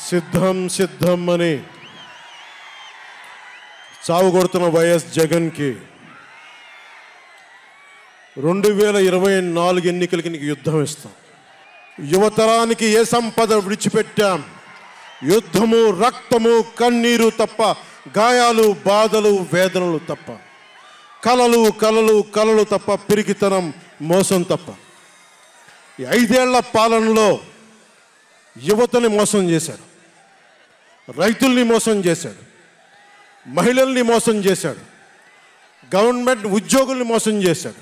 సిద్ధం సిద్ధం అని చావు కొడుతున్న వైఎస్ జగన్కి 2024 ఎన్నికలకి నీకు యుద్ధం ఇస్తాం. యువతరానికి ఏ సంపద విడిచిపెట్టాం? యుద్ధము, రక్తము, కన్నీరు తప్ప, గాయాలు, బాధలు, వేదనలు తప్ప, కలలు కలలు కలలు తప్ప, పిరికితనం, మోసం తప్ప. ఈ 5 ఏళ్ల పాలనలో యువతని మోసం చేశాడు, రైతుల్ని మోసం చేశాడు, మహిళల్ని మోసం చేశాడు, గవర్నమెంట్ ఉద్యోగుల్ని మోసం చేశాడు,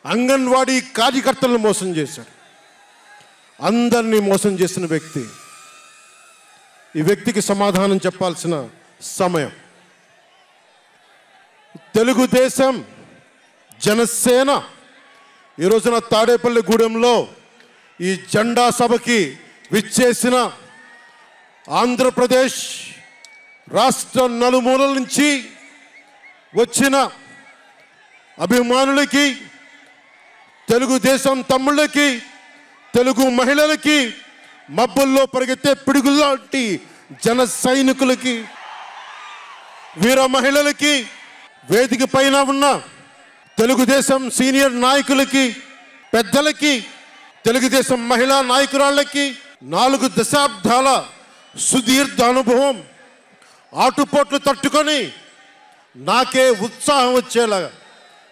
అంగన్వాడీ కార్యకర్తలను మోసం చేశాడు. అందరినీ మోసం చేసిన వ్యక్తి. ఈ వ్యక్తికి సమాధానం చెప్పాల్సిన సమయం. తెలుగుదేశం, జనసేన ఈ రోజున తాడేపల్లిగూడెంలో ఈ జెండా సభకి విచ్చేసిన ఆంధ్రప్రదేశ్ రాష్ట్ర నలుమూలల నుంచి వచ్చిన అభిమానులకి, తెలుగుదేశం తమ్ముళ్ళకి, తెలుగు మహిళలకి, మబ్బుల్లో పరిగెత్తే పిడుగులాంటి జన సైనికులకి, వీర మహిళలకి, వేదిక పైన ఉన్న తెలుగుదేశం సీనియర్ నాయకులకి, పెద్దలకి, తెలుగుదేశం మహిళా నాయకురాళ్ళకి 4 దశాబ్దాల సుదీర్ఘ అనుభవం, ఆటుపోట్లు తట్టుకొని నాకే ఉత్సాహం వచ్చేలా,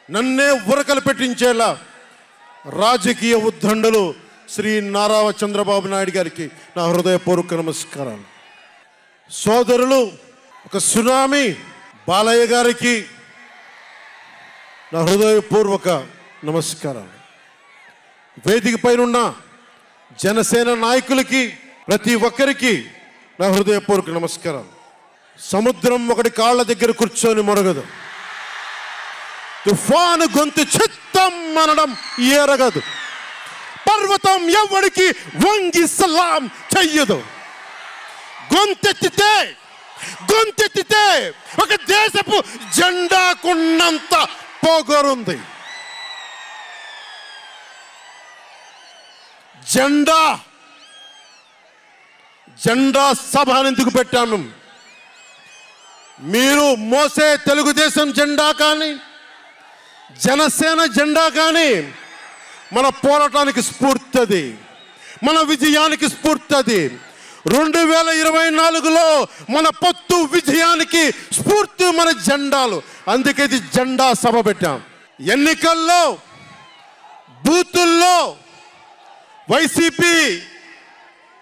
నన్నే ఉరకలు పెట్టించేలా రాజకీయ ఉద్దండలు శ్రీ నారా చంద్రబాబు నాయుడు గారికి నా హృదయపూర్వక నమస్కారాలు. సోదరులు ఒక సునామీ బాలయ్య గారికి నా హృదయపూర్వక నమస్కారాలు. వేదిక పైన జనసేన నాయకులకి, ప్రతి ఒక్కరికి నా హృదయపూర్వక నమస్కారాలు. సముద్రం ఒకటి కాళ్ళ దగ్గర కూర్చొని మొరగదు, తుఫాను గొంతు చిత్తం అనడం ఎరగదు, పర్వతం ఎవరికి వంగి సలాం చెయ్యదు. గొంతెత్తితే ఒక దేశపు జెండాకున్నంత పొగరుంది. జెండా సభ ఎందుకు పెట్టాము? మీరు మోసే తెలుగుదేశం జెండా కానీ, జనసేన జెండా కానీ మన పోరాటానికి స్ఫూర్తి అది, మన విజయానికి స్ఫూర్తి అది. 2024లో మన పొత్తు విజయానికి స్ఫూర్తి మన జెండాలు. అందుకే ఇది జెండా సభ పెట్టాం. ఎన్నికల్లో బూతుల్లో వైసీపీ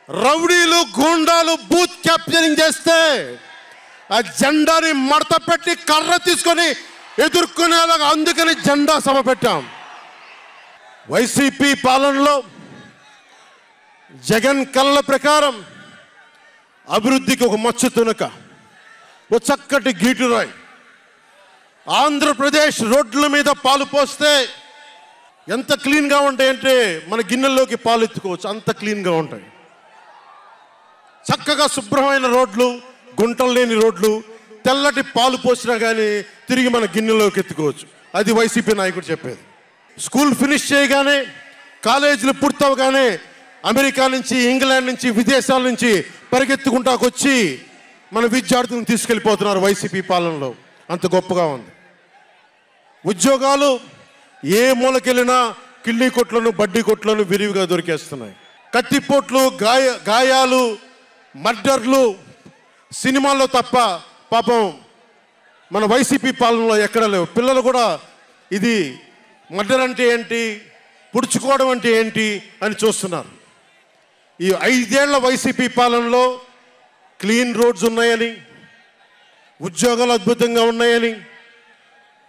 రౌడీలు, గూండాలు బూత్ క్యాప్చరింగ్ చేస్తే ఆ జెండాని మడత పెట్టి కర్ర తీసుకొని ఎదుర్కొనేలాగా, అందుకని జెండా సభ పెట్టాం. వైసీపీ పాలనలో జగన్ కళ్ళ ప్రకారం అభివృద్ధికి ఒక మచ్చ తునక, ఓ చక్కటి గీటురాయి. ఆంధ్రప్రదేశ్ రోడ్ల మీద పాలు పోస్తే ఎంత క్లీన్గా ఉంటాయంటే మన గిన్నెల్లోకి పాలు ఎత్తుకోవచ్చు, అంత క్లీన్గా ఉంటాయి. చక్కగా శుభ్రమైన రోడ్లు, గుంటలు లేని రోడ్లు, తెల్లటి పాలు పోసినా కానీ తిరిగి మన గిన్నెలోకి ఎత్తుకోవచ్చు. అది వైసీపీ నాయకుడు చెప్పేది. స్కూల్ ఫినిష్ చేయగానే, కాలేజీలు పూర్తవగానే అమెరికా నుంచి, ఇంగ్లాండ్ నుంచి, విదేశాల నుంచి పరిగెత్తుకుంటాకొచ్చి మన విద్యార్థులను తీసుకెళ్ళిపోతున్నారు వైసీపీ పాలనలో. అంత గొప్పగా ఉంది. ఉద్యోగాలు ఏ మూలకెళ్ళినా కిళ్ళీ కొట్లను, బడ్డీ కొట్లను విరివిగా దొరికేస్తున్నాయి. కత్తిపోట్లు, గాయాలు, మర్డర్లు సినిమాల్లో తప్ప పాపం మన వైసీపీ పాలనలో ఎక్కడ లేవు. పిల్లలు కూడా ఇది మర్డర్ అంటే ఏంటి, పుడుచుకోవడం అంటే ఏంటి అని చూస్తున్నారు. ఈ 5 ఏళ్ల వైసీపీ పాలనలో క్లీన్ రోడ్స్ ఉన్నాయని, ఉద్యోగాలు అద్భుతంగా ఉన్నాయని,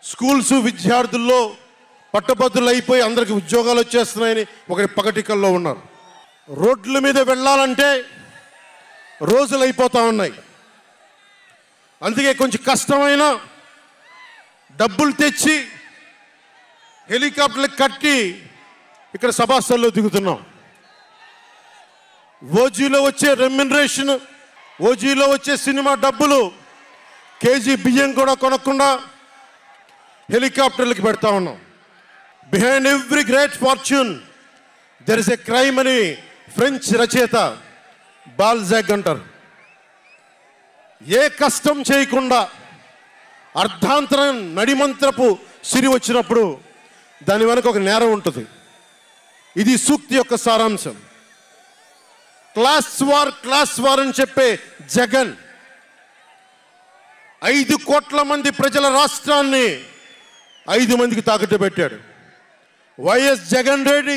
స్కూల్స్ విద్యార్థుల్లో పట్టభద్రులు అయిపోయి అందరికి ఉద్యోగాలు వచ్చేస్తున్నాయని ఒకటి పగటికల్లో ఉన్నారు. రోడ్ల మీద వెళ్ళాలంటే రోజులు అయిపోతూ ఉన్నాయి. అందుకే కొంచెం కష్టమైన డబ్బులు తెచ్చి హెలికాప్టర్లు కట్టి ఇక్కడ సభాస్థల్లో దిగుతున్నాం. ఓజీలో వచ్చే రెమ్యునరేషన్, ఓజీలో వచ్చే సినిమా డబ్బులు, కేజీ బియ్యం కూడా కొనకుండా హెలికాప్టర్లకు పెడతా ఉన్నాం. Behind every great fortune there is a crime అని ఫ్రెంచ్ రచయిత బాల్జాక్ అంటారు. ఏ కష్టం చేయకుండా అర్ధాంతరం నడిమంత్రపు సిరి వచ్చినప్పుడు దాని వెనక ఒక నేరం ఉంటుంది. ఇది సూక్తి యొక్క సారాంశం. క్లాస్ వార్ అని చెప్పే జగన్ 5 కోట్ల మంది ప్రజల రాష్ట్రాన్ని 5 మందికి తాకట్టు పెట్టాడు. వైఎస్ జగన్ రెడ్డి,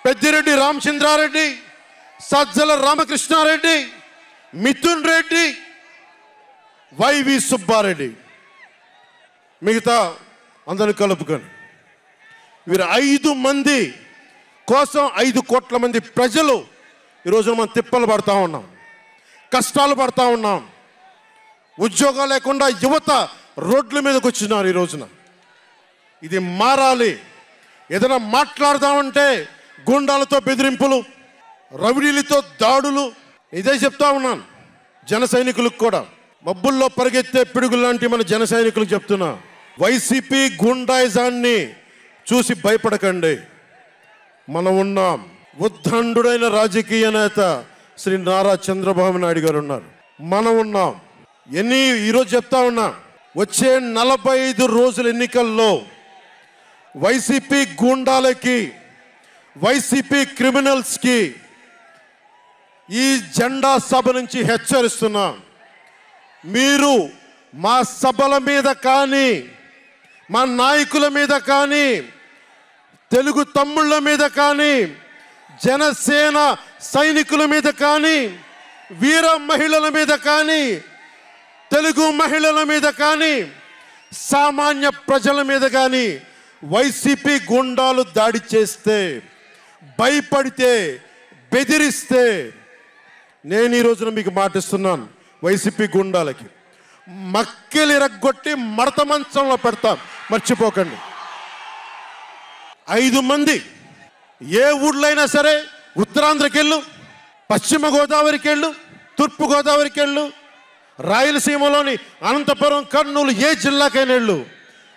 పెద్దిరెడ్డి రామచంద్రారెడ్డి, సజ్జల రామకృష్ణారెడ్డి, మిథున్ రెడ్డి, వైవి సుబ్బారెడ్డి, మిగతా అందరిని కలుపుకొని వీరు 5 మంది కోసం 5 కోట్ల మంది ప్రజలు ఈరోజు మనం తిప్పలు పడతా ఉన్నాం, కష్టాలు పడతా ఉన్నాం. ఉద్యోగాలు లేకుండా యువత రోడ్ల మీదకి వచ్చినారు ఈ రోజున. ఇది మారాలి. ఏదైనా మాట్లాడదామంటే గుండాలతో బెదిరింపులు, రౌడీలతో దాడులు. ఇదే చెప్తా ఉన్నాను జన సైనికులకు కూడా, మబ్బుల్లో పరిగెత్తే పిడుగులు లాంటి మన జన సైనికులకు చెప్తున్నా, వైసీపీ గుండాయిజాన్ని చూసి భయపడకండి. మనం ఉన్నాం. ఉద్దండుడైన రాజకీయ నేత శ్రీ నారా చంద్రబాబు నాయుడు గారు ఉన్నారు. మనం ఉన్నాం. ఈరోజు చెప్తా ఉన్నా, వచ్చే 45 రోజుల ఎన్నికల్లో వైసీపీ గూండాలకి, వైసీపీ క్రిమినల్స్కి ఈ జెండా సభ నుంచి హెచ్చరిస్తున్నా, మీరు మా సభల మీద కానీ, మా నాయకుల మీద కానీ, తెలుగు తమ్ముళ్ళ మీద కానీ, జనసేన సైనికుల మీద కానీ, వీర మహిళల మీద కానీ, తెలుగు మహిళల మీద కానీ, సామాన్య ప్రజల మీద కానీ వైసీపీ గుండాలు దాడి చేస్తే, భయపడితే, బెదిరిస్తే నేను ఈ రోజున మీకు మాటిస్తున్నాను, వైసీపీ గుండాలకి మక్కెలు ఇరగ్గొట్టి మడత మంచంలో పెడతాం, మర్చిపోకండి. 5 మంది ఏ ఊళ్ళైనా సరే, ఉత్తరాంధ్రకి వెళ్ళు, పశ్చిమ గోదావరికి వెళ్ళు, తూర్పు గోదావరికి వెళ్ళు, రాయలసీమలోని అనంతపురం, కర్నూలు, ఏ జిల్లాకైనా వెళ్ళు,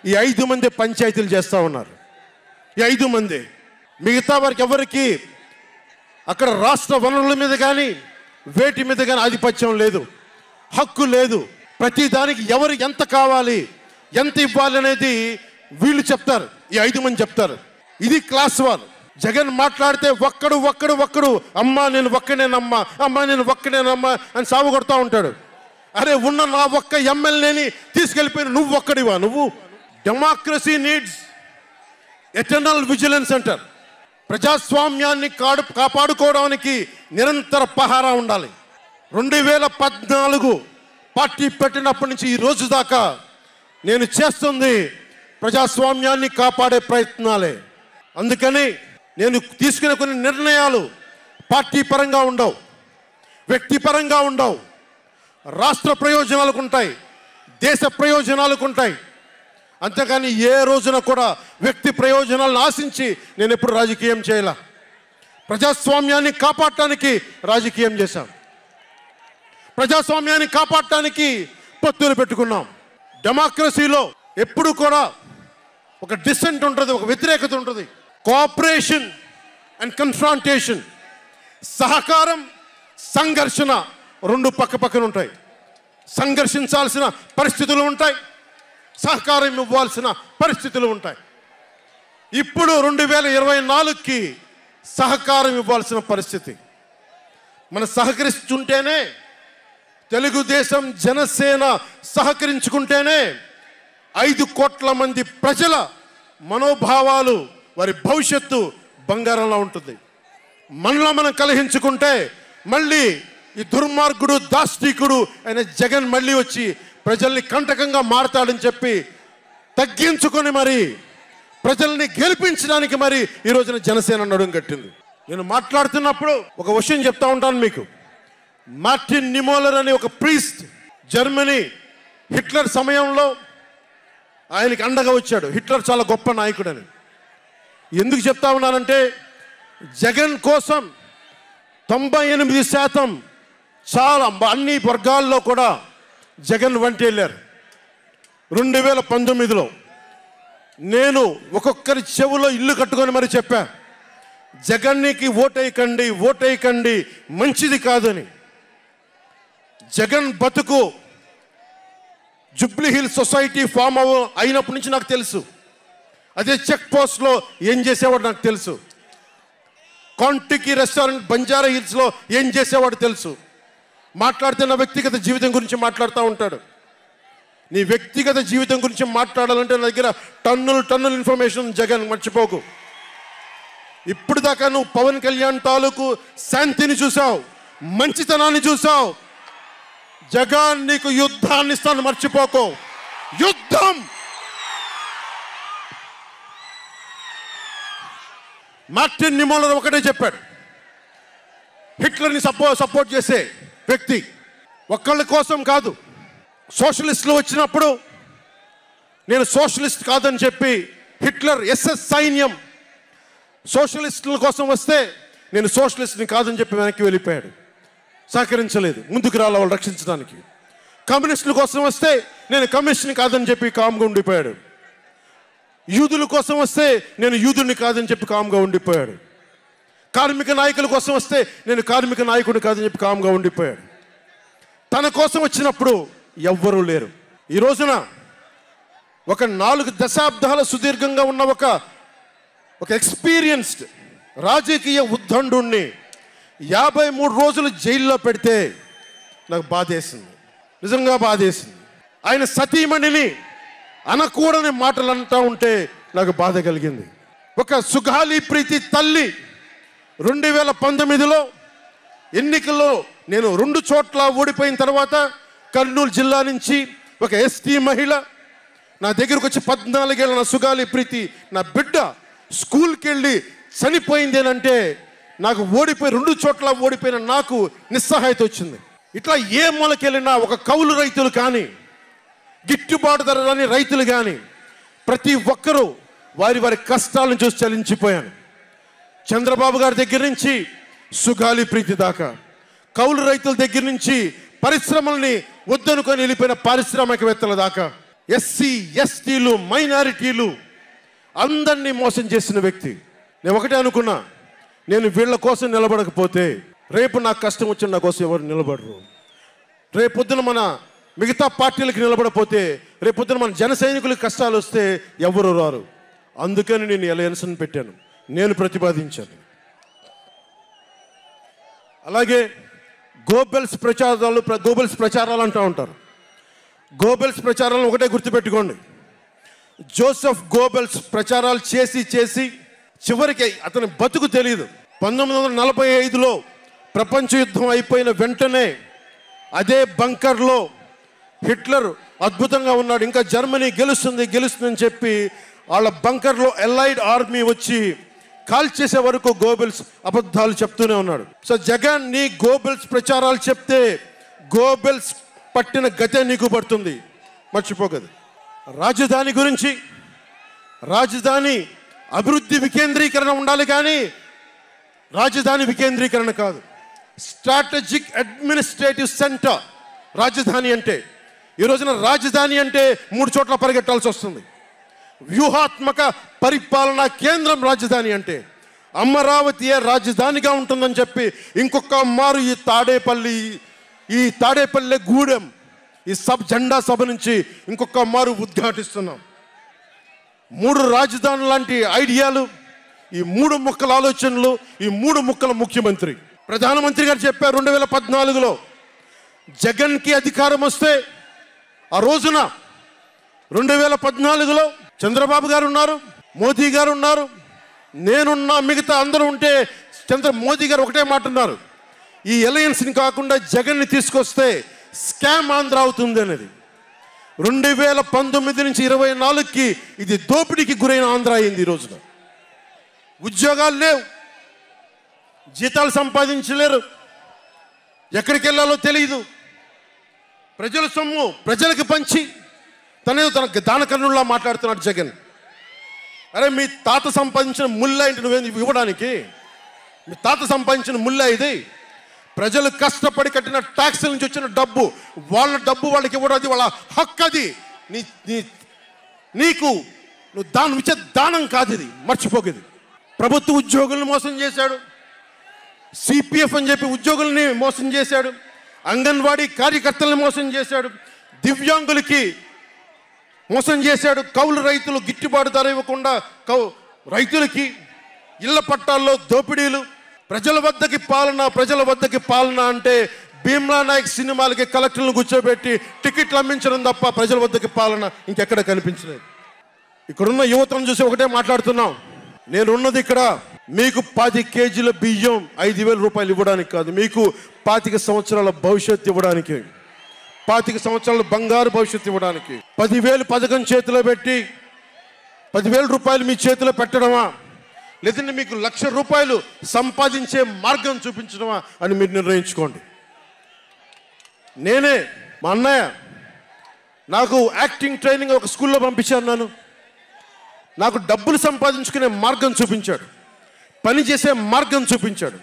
ఈ 5 మంది పంచాయతీలు చేస్తూ ఉన్నారు. ఈ 5 మంది. మిగతా వారికి ఎవరికి అక్కడ రాష్ట్ర వనరుల మీద కానీ, వేటి మీద కానీ ఆధిపత్యం లేదు, హక్కు లేదు. ప్రతి దానికి ఎవరు ఎంత కావాలి, ఎంత ఇవ్వాలి అనేది వీళ్ళు చెప్తారు, ఈ 5 మంది చెప్తారు. ఇది క్లాస్ వార్. జగన్ మాట్లాడితే ఒక్కడు అమ్మా నేను ఒక్కనేనమ్మా, అమ్మా నేను ఒక్కనేనమ్మా అని సాగు కొడతా ఉంటాడు. అరే ఉన్న నా ఒక్క ఎమ్మెల్యేని తీసుకెళ్ళిపోయిన నువ్వు ఒక్కడివా? నువ్వు డెమోక్రసీ నీడ్స్ ఎటర్నల్ విజిలెన్స్ అంటారు. ప్రజాస్వామ్యాన్ని కాపాడుకోవడానికి నిరంతర పహారా ఉండాలి. 2014 పార్టీ పెట్టినప్పటి నుంచి ఈ రోజు దాకా నేను చేస్తుంది ప్రజాస్వామ్యాన్ని కాపాడే ప్రయత్నాలే. అందుకని నేను తీసుకునే కొన్ని నిర్ణయాలు పార్టీ పరంగా ఉండవు, వ్యక్తిపరంగా ఉండవు, రాష్ట్ర ప్రయోజనాలకు ఉంటాయి, దేశ ప్రయోజనాలకు ఉంటాయి. అంతేకాని ఏ రోజున కూడా వ్యక్తి ప్రయోజనాలను ఆశించి నేను ఎప్పుడు రాజకీయం చేయాల. ప్రజాస్వామ్యాన్ని కాపాడటానికి రాజకీయం చేశాం, ప్రజాస్వామ్యాన్ని కాపాడటానికి పొత్తులు పెట్టుకున్నాం. డెమోక్రసీలో ఎప్పుడు కూడా ఒక డిసెంట్ ఉంటుంది, ఒక వ్యతిరేకత ఉంటుంది. కోఆపరేషన్ అండ్ కన్ఫ్రాంటేషన్, సహకారం, సంఘర్షణ 2 పక్కన ఉంటాయి. సంఘర్షించాల్సిన పరిస్థితులు ఉంటాయి, సహకారం ఇవ్వాల్సిన పరిస్థితులు ఉంటాయి. ఇప్పుడు 2024కి సహకారం ఇవ్వాల్సిన పరిస్థితి. మనం సహకరిస్తుంటేనే, తెలుగుదేశం జనసేన సహకరించుకుంటేనే 5 కోట్ల మంది ప్రజల మనోభావాలు, వారి భవిష్యత్తు బంగారంలో ఉంటుంది. మనలో మనం కలహించుకుంటే మళ్ళీ ఈ దుర్మార్గుడు, దాష్టీకుడు అయిన జగన్ మళ్ళీ వచ్చి ప్రజల్ని కంటకంగా మారతాడని చెప్పి తగ్గించుకొని మరి ప్రజల్ని గెలిపించడానికి మరి ఈ రోజున జనసేన నడుం కట్టింది. నేను మాట్లాడుతున్నప్పుడు ఒక విషయం చెప్తా ఉంటాను మీకు. మార్టిన్ నిమోలర్ అనే ఒక ప్రీస్ట్, జర్మనీ, హిట్లర్ సమయంలో ఆయనకి అండగా వచ్చాడు. హిట్లర్ చాలా గొప్ప నాయకుడని ఎందుకు చెప్తా ఉన్నానంటే, జగన్ కోసం 98% చాలా అన్ని వర్గాల్లో కూడా జగన్ వంటి వెళ్ళారు. 2019లో నేను ఒక్కొక్కరి చెవులో ఇల్లు కట్టుకొని మరి చెప్పా, జగన్కి ఓటేయకండి, ఓటేయకండి, మంచిది కాదని. జగన్ బతుకు జూబ్లీ హిల్స్ సొసైటీ ఫామ్ అయినప్పటి నుంచి నాకు తెలుసు. అదే చెక్ పోస్ట్లో ఏం చేసేవాడు నాకు తెలుసు. కాంటికి రెస్టారెంట్ బంజారా హిల్స్లో ఏం చేసేవాడు తెలుసు. మాట్లాడితే నా వ్యక్తిగత జీవితం గురించి మాట్లాడుతూ ఉంటాడు. నీ వ్యక్తిగత జీవితం గురించి మాట్లాడాలంటే నా దగ్గర టన్నుల ఇన్ఫర్మేషన్. జగన్ మర్చిపోకు. ఇప్పుడు దాకా నువ్వు పవన్ కళ్యాణ్ తాలూకు శాంతిని చూసావు, మంచితనాన్ని చూసావు. జగన్ నీకు యుద్ధాన్ని ఇస్తాను, మర్చిపోకు. యుద్ధం. మార్టిన్ నిమోలర్ ఒకటే చెప్పాడు, హిట్లర్ని సపోర్ట్ చేసే వ్యక్తి ఒక్కళ్ళ కోసం కాదు. సోషలిస్టులు వచ్చినప్పుడు నేను సోషలిస్ట్ కాదని చెప్పి హిట్లర్ ఎస్ఎస్ సైన్యం సోషలిస్టుల కోసం వస్తే నేను సోషలిస్ట్ని కాదని చెప్పి వెనక్కి వెళ్ళిపోయాడు. సహకరించలేదు, ముందుకు రాల వాళ్ళు రక్షించడానికి. కమ్యూనిస్టుల కోసం వస్తే నేను కమ్యూనిస్ట్ని కాదని చెప్పి కామ్గా ఉండిపోయాడు. యూదుల కోసం వస్తే నేను యూదుని కాదని చెప్పి కామ్గా ఉండిపోయాడు. కార్మిక నాయకుల కోసం వస్తే నేను కార్మిక నాయకుడిని కాదని చెప్పి కామ్గా ఉండిపోయాడు. తన కోసం వచ్చినప్పుడు ఎవ్వరూ లేరు. ఈ రోజున ఒక 4 దశాబ్దాల సుదీర్ఘంగా ఉన్న ఒక ఎక్స్పీరియన్స్డ్ రాజకీయ ఉద్దండుణ్ణి 53 రోజులు జైల్లో పెడితే నాకు బాధేసింది, నిజంగా బాధేసింది. ఆయన సతీమణిని అనకూడని మాటలు అంటూ ఉంటే నాకు బాధ కలిగింది. ఒక సుగాలి ప్రీతి తల్లి 2019లో ఎన్నికల్లో నేను 2 చోట్ల ఓడిపోయిన తర్వాత కర్నూలు జిల్లా నుంచి ఒక ఎస్టీ మహిళ నా దగ్గరకు వచ్చి 14 ఏళ్ళ నా సుగాలి ప్రీతి నా బిడ్డ స్కూల్కి వెళ్ళి చనిపోయిందేనంటే నాకు 2 చోట్ల ఓడిపోయిన నాకు నిస్సహాయత వచ్చింది. ఇట్లా ఏ మూలకెళ్ళినా ఒక కౌలు రైతులు కానీ, గిట్టుబాటు ధర రాని రైతులు కానీ ప్రతి ఒక్కరూ వారి కష్టాలను చూసి చలించిపోయాను. చంద్రబాబు గారి దగ్గర నుంచి సుగాలి ప్రీతి దాకా, కౌలు రైతుల దగ్గర నుంచి పరిశ్రమల్ని వద్దనుకొని వెళ్ళిపోయిన పారిశ్రామికవేత్తల దాకా, ఎస్సీ ఎస్టీలు మైనారిటీలు అందరినీ మోసం చేసిన వ్యక్తి. నేను ఒకటే అనుకున్నా, నేను వీళ్ళ కోసం నిలబడకపోతే రేపు నాకు కష్టం వచ్చిన నా కోసం ఎవరు నిలబడరు. రేపొద్దున మన మిగతా పార్టీలకు నిలబడపోతే రేపొద్దున మన జన సైనికులకు కష్టాలు వస్తే ఎవరు రారు. అందుకని నేను అలయన్స్ని పెట్టాను, నేను ప్రతిపాదించాను. అలాగే గోబెల్స్ ప్రచారాలు అంటూ ఉంటారు. గోబెల్స్ ప్రచారాలను ఒకటే గుర్తుపెట్టుకోండి, జోసెఫ్ గోబెల్స్ ప్రచారాలు చేసి చివరికి అతని బతుకు తెలియదు. 1945లో ప్రపంచ యుద్ధం అయిపోయిన వెంటనే అదే బంకర్లో హిట్లర్ అద్భుతంగా ఉన్నాడు, ఇంకా జర్మనీ గెలుస్తుందని చెప్పి వాళ్ళ బంకర్లో ఎలైడ్ ఆర్మీ వచ్చి కాల్ చేసే వరకు గోబెల్స్ అబద్ధాలు చెప్తూనే ఉన్నాడు. సో జగన్ నీ గోబెల్స్ ప్రచారాలు చెప్తే గోబెల్స్ పట్టిన గతే నీకు పడుతుంది, మర్చిపోకదు. రాజధాని గురించి, రాజధాని అభివృద్ధి వికేంద్రీకరణ ఉండాలి కానీ రాజధాని వికేంద్రీకరణ కాదు. స్ట్రాటజిక్ అడ్మినిస్ట్రేటివ్ సెంటర్ రాజధాని అంటే. ఈ రోజున రాజధాని అంటే 3 చోట్ల పరిగెట్టాల్సి వస్తుంది. వ్యూహాత్మక పరిపాలనా కేంద్రం రాజధాని అంటే. అమరావతియే రాజధానిగా ఉంటుందని చెప్పి ఇంకొక మారు ఈ తాడేపల్లి గూడెం ఈ జెండా సభ నుంచి ఇంకొక మారు ఉద్ఘాటిస్తున్నాం. 3 రాజధానులు లాంటి ఐడియాలు, ఈ 3 ముక్కల ఆలోచనలు, ఈ 3 ముక్కల ముఖ్యమంత్రి. ప్రధానమంత్రి గారు చెప్పారు 2014లో జగన్కి అధికారం వస్తే, ఆ రోజున 2014లో చంద్రబాబు గారు ఉన్నారు, మోదీ గారు ఉన్నారు, నేనున్నా, మిగతా అందరూ ఉంటే మోదీ గారు ఒకటే మాట ఉన్నారు, ఈ అలయన్స్ని కాకుండా జగన్ని తీసుకొస్తే స్కామ్ ఆంధ్ర అవుతుంది అనేది. 2019 నుంచి 24కి ఇది దోపిడీకి గురైన ఆంధ్ర అయింది. ఈ రోజున ఉద్యోగాలు లేవు, జీతాలు సంపాదించలేరు, ఎక్కడికి వెళ్ళాలో తెలియదు. ప్రజల సొమ్ము ప్రజలకు పంచి తనేదో తన దానకర్ణుల్లా మాట్లాడుతున్నాడు జగన్. అరే మీ తాత సంపాదించిన ముల్ల ఏంటి నువ్వేంది ఇవ్వడానికి? మీ తాత సంపాదించిన ముల్ల ఇది. ప్రజలు కష్టపడి కట్టిన ట్యాక్సుల నుంచి వచ్చిన డబ్బు, వాళ్ళ డబ్బు వాళ్ళకి ఇవ్వడం, అది వాళ్ళ హక్కు. అది నీకు నువ్వు ఇచ్చే దానం కాదు, ఇది మర్చిపోకేది. ప్రభుత్వ ఉద్యోగులను మోసం చేశాడు, సిపిఎఫ్ అని చెప్పి ఉద్యోగుల్ని మోసం చేశాడు, అంగన్వాడీ కార్యకర్తలను మోసం చేశాడు, దివ్యాంగులకి మోసం చేశాడు, కౌలు రైతులు గిట్టుబాటు ధర ఇవ్వకుండా రైతులకి ఇళ్ల పట్టాల్లో దోపిడీలు, ప్రజల వద్దకి పాలన అంటే భీమ్లా నాయక్ సినిమాలకి కలెక్టర్లను కూర్చోబెట్టి టికెట్లు అమ్మించడం తప్ప ప్రజల వద్దకి పాలన ఇంకెక్కడ కనిపించలేదు. ఇక్కడున్న యువతను చూసి ఒకటే మాట్లాడుతున్నాం, నేనున్నది ఇక్కడ మీకు 10 కేజీల బియ్యం 5,000 రూపాయలు ఇవ్వడానికి కాదు, మీకు 25 సంవత్సరాల భవిష్యత్తు ఇవ్వడానికి, 25 సంవత్సరాల బంగారు భవిష్యత్తు ఇవ్వడానికి. 10,000 పథకం చేతిలో పెట్టి 10,000 రూపాయలు మీ చేతిలో పెట్టడమా, లేదంటే మీకు 1,00,000 రూపాయలు సంపాదించే మార్గం చూపించడమా అని మీరు నిర్ణయించుకోండి. నేనే మా అన్నయ్య నాకు యాక్టింగ్ ట్రైనింగ్ ఒక స్కూల్లో పంపించాను. నాకు డబ్బులు సంపాదించుకునే మార్గం చూపించాడు, పని చేసే మార్గం చూపించాడు.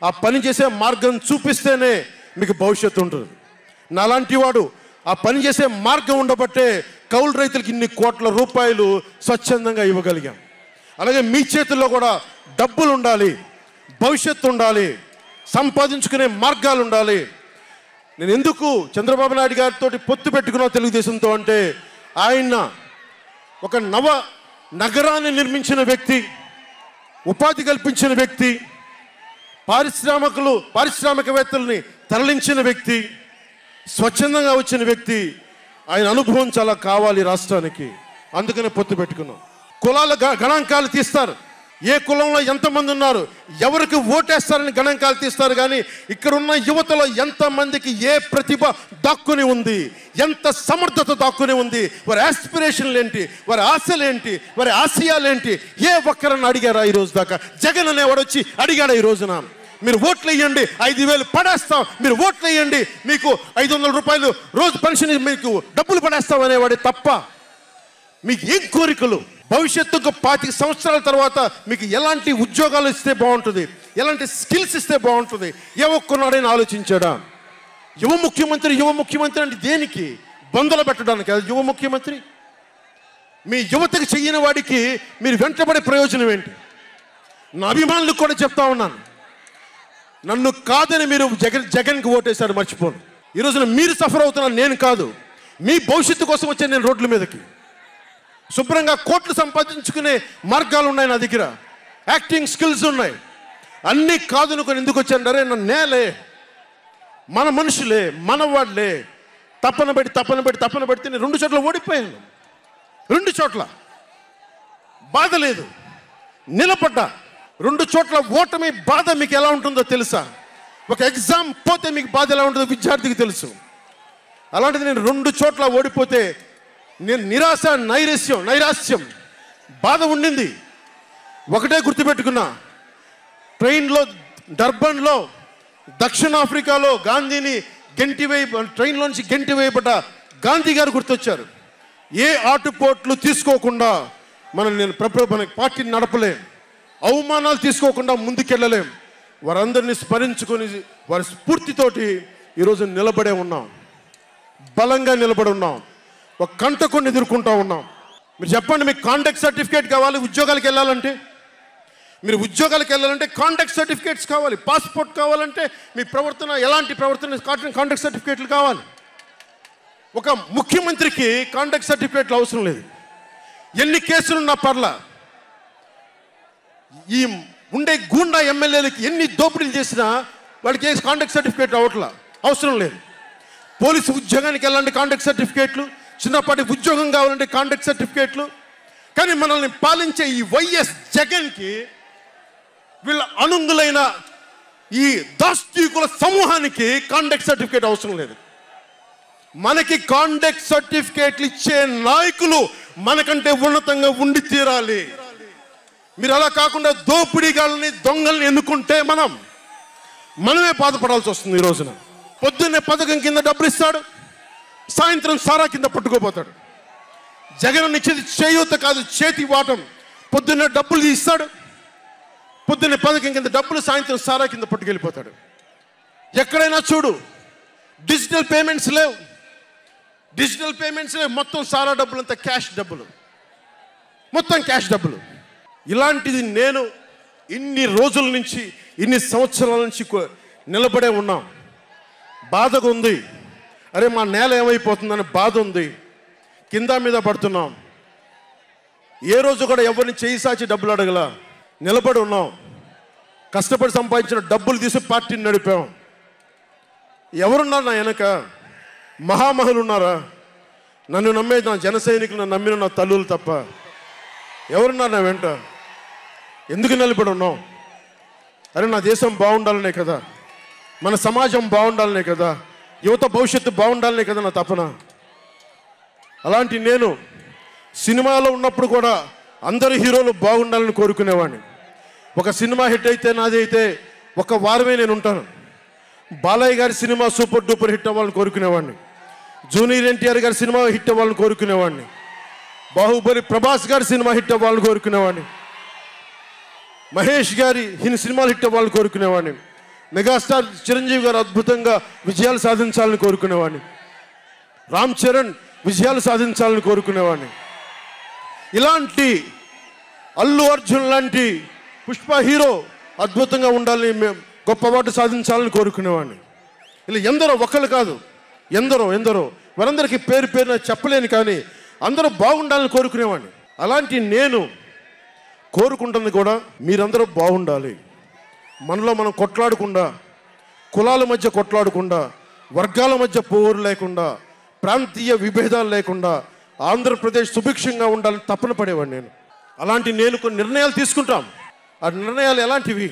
ఆ పని చేసే మార్గం చూపిస్తేనే మీకు భవిష్యత్తు ఉంటుంది. నాలాంటి వాడు ఆ పని చేసే మార్గం ఉండబట్టే కౌలు రైతులకి ఇన్ని కోట్ల రూపాయలు స్వచ్ఛందంగా ఇవ్వగలిగాం. అలాగే మీ చేతుల్లో కూడా డబ్బులు ఉండాలి, భవిష్యత్తు ఉండాలి, సంపాదించుకునే మార్గాలు ఉండాలి. నేను ఎందుకు చంద్రబాబు నాయుడు గారితో పొత్తు పెట్టుకున్నా తెలుగుదేశంతో అంటే, ఆయన ఒక నగరాన్ని నిర్మించిన వ్యక్తి, ఉపాధి కల్పించిన వ్యక్తి, పారిశ్రామికవేత్తల్ని తరలించిన వ్యక్తి, స్వచ్ఛందంగా వచ్చిన వ్యక్తి. ఆయన అనుభవం చాలా కావాలి రాష్ట్రానికి, అందుకనే పొత్తు పెట్టుకున్నాం. కులాల గణాంకాలు తీస్తారు, ఏ కులంలో ఎంతమంది ఉన్నారు, ఎవరికి ఓటేస్తారని గణాంకాలు తీస్తారు. కానీ ఇక్కడున్న యువతలో ఎంతమందికి ఏ ప్రతిభ దాక్కుని ఉంది, ఎంత సమర్థత దాక్కుని ఉంది, వారి ఆస్పిరేషన్లు ఏంటి, వారి ఆశలు ఏంటి, వారి ఆశయాలేంటి, ఏ ఒక్కరన్నా అడిగారా ఈరోజు దాకా? జగన్ అనేవాడు వచ్చి అడిగాడు ఈ రోజున, మీరు ఓట్లు వేయండి 5,000 పడేస్తాం, మీరు ఓట్లు వేయండి మీకు 500 రూపాయలు రోజు పెన్షన్ మీకు డబ్బులు పడేస్తాం అనేవాడే తప్ప మీకు ఏం కోరికలు? భవిష్యత్తుకు 25 సంవత్సరాల తర్వాత మీకు ఎలాంటి ఉద్యోగాలు ఇస్తే బాగుంటుంది, ఎలాంటి స్కిల్స్ ఇస్తే బాగుంటుంది, ఏ ఒక్కనాడైనా ఆలోచించాడా? యువ ముఖ్యమంత్రి అంటే దేనికి? బంధులు పెట్టడానికి అది యువ ముఖ్యమంత్రి? మీ యువతకు చెయ్యని వాడికి మీరు వెంటబడే ప్రయోజనం ఏంటి? నా అభిమానులకు కూడా చెప్తా ఉన్నాను, నన్ను కాదని మీరు జగన్కి ఓటేశారు మర్చిపోను. ఈ రోజున మీరు సఫర్ అవుతున్నారు, నేను కాదు. మీ భవిష్యత్తు కోసం వచ్చాను నేను రోడ్ల మీదకి. శుభ్రంగా కోట్లు సంపాదించుకునే మార్గాలు ఉన్నాయి నా దగ్గర, యాక్టింగ్ స్కిల్స్ ఉన్నాయి. అన్నీ కాదనుకొని ఎందుకు వచ్చాను? అరే నన్ను నేలే, మన మనుషులే, మన వాళ్ళే, తప్పన పెడితే నేను 2 చోట్ల ఓడిపోయాను. 2 చోట్ల బాధ లేదు, నిలబడ్డా. 2 చోట్ల ఓటమి బాధ మీకు ఎలా ఉంటుందో తెలుసా? ఒక ఎగ్జామ్ పోతే మీకు బాధ ఎలా ఉంటుందో విద్యార్థికి తెలుసు. అలాంటిది నేను 2 చోట్ల ఓడిపోతే నేను నిరాశ, నైరాశ్యం, బాధ ఉండింది. ఒకటే గుర్తుపెట్టుకున్నా, ట్రైన్లో డర్బన్లో దక్షిణాఫ్రికాలో గాంధీని ట్రైన్లోంచి గెంటి వేయబడ్డ గాంధీ గారు గుర్తొచ్చారు. ఏ ఆటుపోట్లు తీసుకోకుండా మనకి పార్టీని నడపలేం, అవమానాలు తీసుకోకుండా ముందుకెళ్ళలేం. వారందరినీ స్మరించుకొని వారి స్ఫూర్తితోటి ఈరోజు నిలబడే ఉన్నాం, బలంగా నిలబడి ఉన్నాం, ఒక కంటకుని ఎదుర్కొంటూ ఉన్నాం. మీరు చెప్పండి, మీకు కాంటాక్ట్ సర్టిఫికేట్ కావాలి ఉద్యోగాలకు వెళ్ళాలంటే? మీరు ఉద్యోగాలకు వెళ్ళాలంటే కాంటాక్ట్ సర్టిఫికేట్స్ కావాలి, పాస్పోర్ట్ కావాలంటే మీ ప్రవర్తన ఎలాంటి ప్రవర్తన కాంటాక్ట్ సర్టిఫికేట్లు కావాలి. ఒక ముఖ్యమంత్రికి కాంటాక్ట్ సర్టిఫికేట్లు అవసరం లేదు. ఎన్ని కేసులున్నా పర్లా, ఈ ఉండే గూండా ఎమ్మెల్యేలకి ఎన్ని దోపిడీలు చేసినా వాడికి కాంటాక్ట్ సర్టిఫికేట్ అవసరం లేదు. పోలీసు ఉద్యోగానికి వెళ్ళాలంటే కాంటాక్ట్ సర్టిఫికేట్లు, చిన్నపాటి ఉద్యోగం కావాలంటే కాంటాక్ట్ సర్టిఫికేట్లు. కానీ మనల్ని పాలించే ఈ వైఎస్ జగన్కి, వీళ్ళ అనుంగులైన ఈ దాష్టీకుల సమూహానికి కాంటాక్ట్ సర్టిఫికేట్ అవసరం లేదు. మనకి కాంటాక్ట్ సర్టిఫికేట్లు ఇచ్చే నాయకులు మనకంటే ఉన్నతంగా ఉండి తీరాలి. మీరు అలా కాకుండా దోపిడీగాళ్ళని, దొంగల్ని ఎన్నుకుంటే మనమే బాధపడాల్సి వస్తుంది. ఈ రోజున పొద్దున్నే పథకం కింద డబ్బులు ఇస్తాడు, సాయంత్రం సారా కింద పట్టుకోపోతాడు. జగన్ ఇచ్చేది చేయూత కాదు, చేతి వాటం. పొద్దున్నే డబ్బులు ఇస్తాడు, పొద్దున్నే పథకం కింద డబ్బులు, సాయంత్రం సారా కింద పట్టుకెళ్ళిపోతాడు. ఎక్కడైనా చూడు, డిజిటల్ పేమెంట్స్ లేవు, మొత్తం సారా డబ్బులు అంతా క్యాష్ డబ్బులు, మొత్తం క్యాష్ డబ్బులు. ఇలాంటిది నేను ఇన్ని రోజుల నుంచి, ఇన్ని సంవత్సరాల నుంచి నిలబడే ఉన్నాం. బాధగా ఉంది. అరే మా నేల ఏమైపోతుందని బాధ ఉంది. కింద మీద పడుతున్నాం. ఏ రోజు కూడా ఎవరిని చేయి సాచి డబ్బులు అడగల. నిలబడి ఉన్నాం. కష్టపడి సంపాదించిన డబ్బులు తీసి పార్టీని నడిపాం. ఎవరున్నారు నా వెనక? మహామహులు ఉన్నారా? నన్ను నమ్మే నా జన సైనికులు, నన్ను నమ్మిన నా తల్లులు తప్ప ఎవరున్నారు నా వెంట? ఎందుకు నిలబడి ఉన్నాం? అరే నా దేశం బాగుండాలనే కదా, మన సమాజం బాగుండాలనే కదా, యువత భవిష్యత్తు బాగుండాలనే కదా నా తపన. అలాంటి నేను సినిమాలో ఉన్నప్పుడు కూడా అందరు హీరోలు బాగుండాలని కోరుకునేవాడిని. ఒక సినిమా హిట్ అయితే నాది అయితే ఒక వారమే నేను ఉంటాను. బాలయ్య గారి సినిమా సూపర్ డూపర్ హిట్ అవ్వాలని కోరుకునేవాడిని. జూనియర్ ఎన్టీఆర్ గారి సినిమా హిట్ అవ్వాలని కోరుకునేవాడిని. బాహుబలి ప్రభాస్ గారి సినిమా హిట్ అవ్వాలని కోరుకునేవాడిని. మహేష్ గారి సినిమాలు హిట్ అవ్వాలని కోరుకునేవాడిని. మెగాస్టార్ చిరంజీవి గారు అద్భుతంగా విజయాలు సాధించాలని కోరుకునేవాడిని. రామ్ చరణ్ విజయాలు సాధించాలని కోరుకునేవాడిని. ఇలాంటి అల్లు అర్జున్ లాంటి పుష్ప హీరో అద్భుతంగా ఉండాలని, గొప్ప అవార్డు సాధించాలని కోరుకునేవాడిని. ఇలా ఎందరో, ఒకళ్ళు కాదు, ఎందరో వారందరికీ పేరు పేరున చెప్పలేను, కానీ అందరూ బాగుండాలని కోరుకునేవాడిని. అలాంటి నేను కోరుకుంటుంది కూడా మీరందరూ బాగుండాలి. మనలో మనం కొట్లాడకుండా, కులాల మధ్య కొట్లాడకుండా, వర్గాల మధ్య పోరు లేకుండా, ప్రాంతీయ విభేదాలు లేకుండా ఆంధ్రప్రదేశ్ సుభిక్షంగా ఉండాలని తపన పడేవాడిని నేను. అలాంటి నేను కొన్ని నిర్ణయాలు తీసుకుంటాం. ఆ నిర్ణయాలు ఎలాంటివి?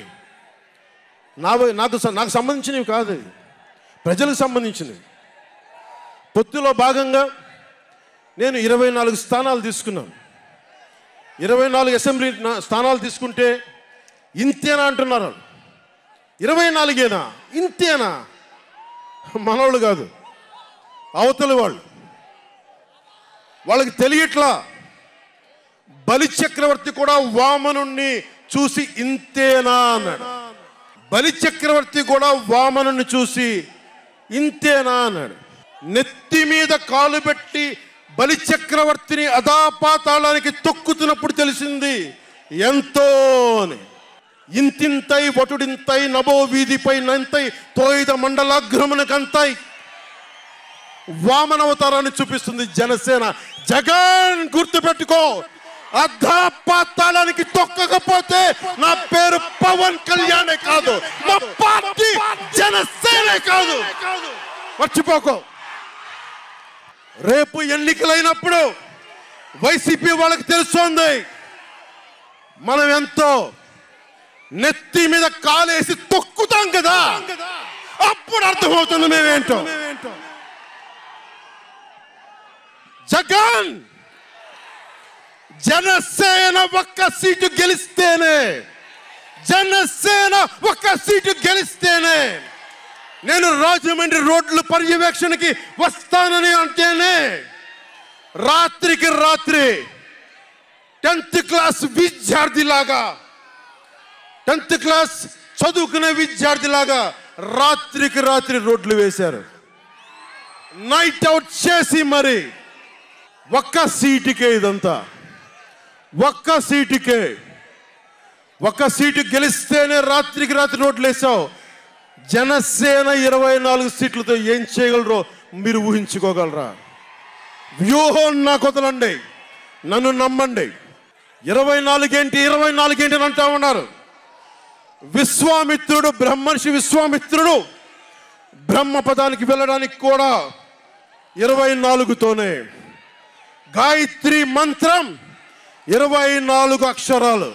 నాకు సంబంధించినవి కాదు, ప్రజలకు సంబంధించినవి. పొత్తులో భాగంగా నేను 24 స్థానాలు తీసుకున్నాను. 24 అసెంబ్లీ స్థానాలు తీసుకుంటే ఇంతేనా అంటున్నారు. 24ఏనా? ఇంతేనా? మనవాళ్ళు కాదు, అవతలి వాళ్ళు. వాళ్ళకి తెలియట్లా. బలిచక్రవర్తి కూడా వామనుణ్ణి చూసి ఇంతేనా అన్నాడు. బలిచక్రవర్తి కూడా వామనుణ్ణి చూసి ఇంతేనా అన్నాడు. నెత్తి మీద కాలు పెట్టి బలిచక్రవర్తిని అధాపాతాళానికి తొక్కుతున్నప్పుడు తెలిసింది ఎంతో అని. ఇంతింతై వటుడింతై నభో వీధిపై నంతై తోయిద మండలాగ్రమునకంతై వామనవతారాన్ని చూపిస్తుంది జనసేన. జగన్ గుర్తుపెట్టుకో, అధాపాతాళానికి తొక్కకపోతే నా పేరు పవన్ కళ్యాణే కాదు, నా పార్టీ జనసేనే కాదు, మర్చిపోకో. రేపు ఎన్నికలైనప్పుడు వైసీపీ వాళ్ళకి తెలుస్తోంది మనం ఎంతో. నెత్తి మీద కాలేసి తొక్కుతాం కదా, అప్పుడు అర్థమవుతుంది మేమేంటో. జగన్, జనసేన ఒక్క సీటు గెలిస్తేనే, జనసేన ఒక్క సీటు గెలిస్తేనే నేను రాజమండ్రి రోడ్ల పర్యవేక్షణకి వస్తానని అంటేనే రాత్రికి రాత్రి 10th క్లాస్ విద్యార్థిలాగా, 10th క్లాస్ చదువుకునే విద్యార్థిలాగా రాత్రికి రాత్రి రోడ్లు వేశారు. నైట్ అవుట్ చేసి మరి ఒక్క సీటుకే ఇదంతా. ఒక్క సీటు గెలిస్తేనే రాత్రికి రాత్రి రోడ్లు వేసావు. జనసేన 24 సీట్లతో ఏం చేయగలరో మీరు ఊహించుకోగలరా? వ్యూహం నాకు వదలండి, నన్ను నమ్మండి. 24 ఏంటి అని అంటా ఉన్నారు. విశ్వామిత్రుడు, బ్రహ్మర్షి విశ్వామిత్రుడు బ్రహ్మపదానికి వెళ్ళడానికి కూడా 24తోనే. గాయత్రి మంత్రం 24 అక్షరాలు.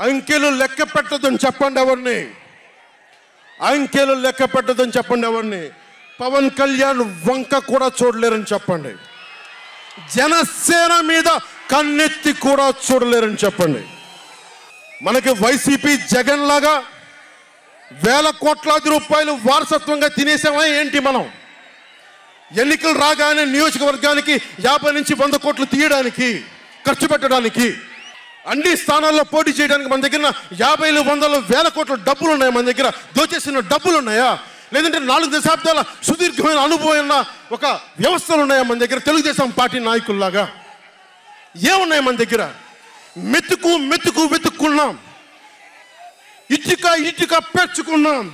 అంకెలు లెక్క పెట్టదని చెప్పండి ఎవరిని, అంకెలు లెక్క పెట్టదని చెప్పండి ఎవరిని. పవన్ కళ్యాణ్ వంక కూడా చూడలేరని చెప్పండి. జనసేన మీద కన్నెత్తి కూడా చూడలేరని చెప్పండి. మనకి వైసీపీ జగన్ లాగా వేల కోట్లాది రూపాయలు వారసత్వంగా తినేసామా ఏంటి? మనం ఎన్నికలు రాగానే నియోజకవర్గానికి 50 నుంచి 100 కోట్లు తీయడానికి, ఖర్చు పెట్టడానికి, అన్ని స్థానాల్లో పోటీ చేయడానికి మన దగ్గర 50, 100, 1000 కోట్ల డబ్బులు ఉన్నాయా? మన దగ్గర దోచేసిన డబ్బులు ఉన్నాయా? లేదంటే 4 దశాబ్దాల సుదీర్ఘమైన అనుభవం ఉన్న ఒక వ్యవస్థలు ఉన్నాయా మన దగ్గర? తెలుగుదేశం పార్టీ నాయకుల్లాగా ఏమున్నాయి మన దగ్గర? వెతుక్కున్నాం. ఇటుక పెంచుకున్నాం.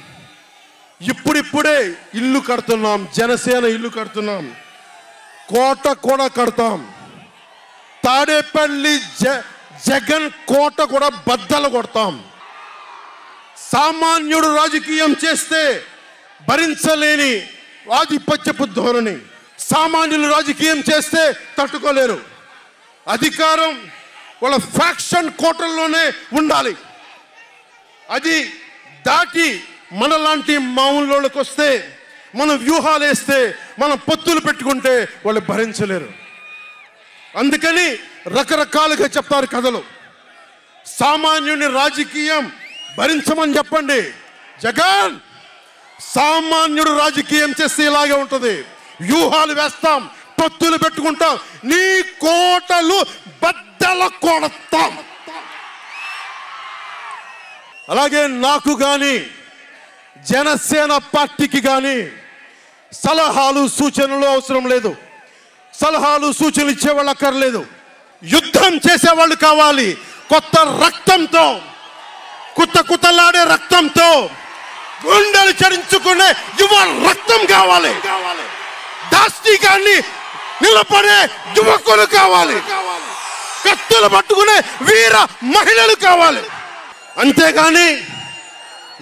ఇప్పుడిప్పుడే ఇల్లు కడుతున్నాం. జనసేన ఇల్లు కడుతున్నాం. కోట కూడా కడతాం. తాడేపల్లి జగన్ కోట కూడా బద్దలు కొడతాం. సామాన్యుడు రాజకీయం చేస్తే భరించలేని ఆధిపత్యపు ధోరణి. సామాన్యులు రాజకీయం చేస్తే తట్టుకోలేరు. అధికారం వాళ్ళ ఫ్యాక్షన్ కోటల్లోనే ఉండాలి. అది దాటి మనలాంటి మామూలులోకి వస్తే, మనం వ్యూహాలు వేస్తే, మనం పొత్తులు పెట్టుకుంటే వాళ్ళు భరించలేరు. అందుకని రకరకాలుగా చెప్తారు కథలు. సామాన్యుని రాజకీయం భరించమని చెప్పండి. జగన్ సామాన్యుడు రాజకీయం చేస్తే ఇలాగే ఉంటుంది. వ్యూహాలు వేస్తాం, పొత్తులు పెట్టుకుంటాం, నీ కోటలు బద్దలు కొడతాం. అలాగే నాకు కానీ జనసేన పార్టీకి కానీ సలహాలు సూచనలు అవసరం లేదు. సలహాలు సూచనలు ఇచ్చేవాళ్ళు అక్కర్లేదు. యుద్ధం చేసేవాళ్ళు కావాలి. కొత్త రక్తంతో, కుతకుతలాడే రక్తంతో, గుండెలు చరించుకునే యువ రక్తం కావాలి. దాష్టికాన్ని నిలబడే యువకులు కావాలి. కత్తులు పట్టుకునే వీర మహిళలు కావాలి. అంతేగాని